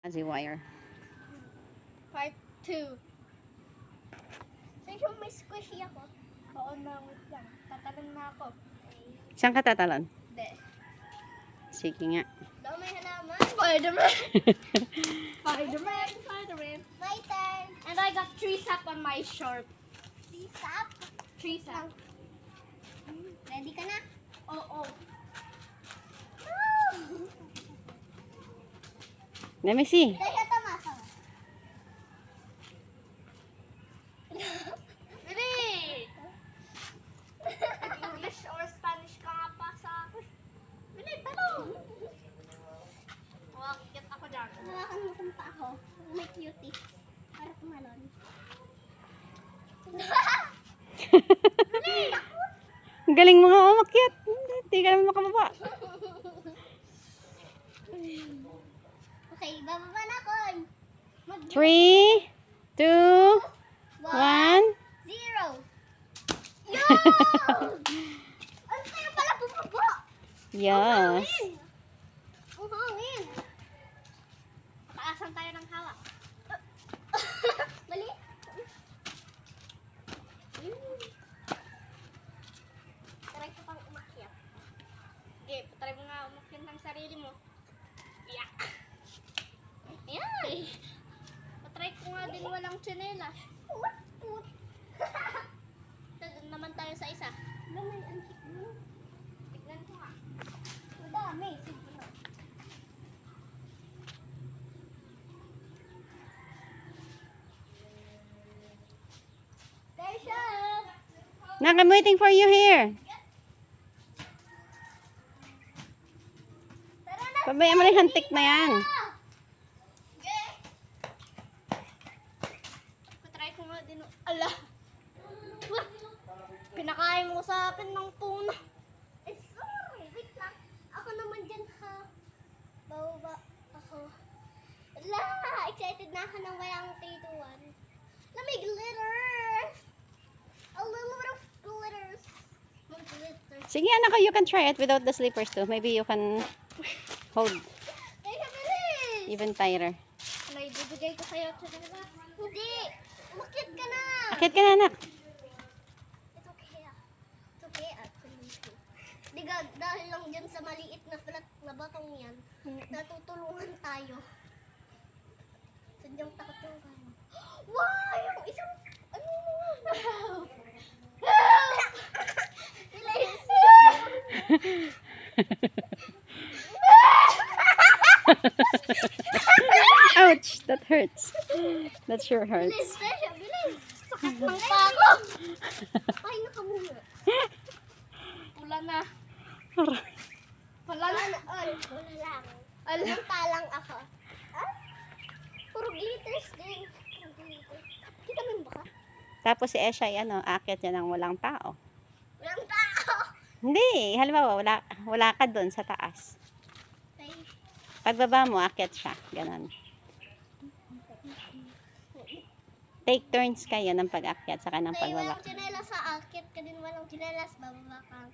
Fuzzy wire. Part 2. Sa'yo may squishy ako. Oo na, wait lang. Tatalon na ako. Saan ka tatalon? Hindi. Sige nga. Daw may halaman. Spider-Man! Spider-Man! Spider-Man! My turn! And I got 3 sap on my shirt. 3 sap? 3 sap. Ready ka na? Oo. Let me see. Kaya tamasa. Really? English or Spanish ka nga pa sa akin. Really, talong. Wakit ako dyan. Hawakan mo kung pa ako. May cutie. Para tumalon. Ang galing mo nga umakyat. Hindi ka naman makababa. Okay, bababa na ako. 3, 2, 1. 0. Yo! Ano tayo pala bumaba? Yes. Ang hangin. Taasan tayo ng hawak. Mali. Try ko pang umakyat. Okay, try mo nga umakyat ng sarili mo. Yeah. Ayan. Patry ko nga din walang tsinelas. Doon naman tayo sa isa. Lamay, ang hit mo. Tignan ko nga. Madami. Sige na. Tarsha! Nak, I'm waiting for you here. Tara na! Pabayaan mo na yung hantik na yan. Okay. Patry ko nga din. Ala! Wah! Pinakain mo sa akin ng tuna. Eh, sorry. Wait lang. Ako naman dyan, ha. Bababa ako. Ala! Excited na ako ng walang 3, 2, 1. Let me glitter! A little bit of glitters. More glitters. Sige anak, you can try it without the slippers too. Maybe you can hold Ay, bilis! even tighter. Ano, ibibigay ko sa'yo? Hindi! Umakyat ka na! Akit ka na anak. It's okay. It's okay actually. Dahil lang dyan sa maliit na flat na batong yan, natutulungan tayo. Sadyang takot yung kano. Wow! Yung isang... Ano? Nilayas. Ouch! That hurts. That sure Bilis, hurts. Tasha, bilis. Sakit ng pako. Ay, nakamuna. Pula na. Wala na. Ay, wala lang. Alam talang ako. Ah? Puro glitters din. Puro glitters. Kita mo yung baka? Tapos si Esha ay aakyat yan ng walang tao. Walang tao. Hindi, halimbawa wala ka doon sa taas. Ay, Pagbaba mo, aakyat siya. Ganon. Take turns kayo ng pag-akyat sa kanang tayo pagbaba. walang tsinelas sa akit ka din walang tsinelas. Bababa ka.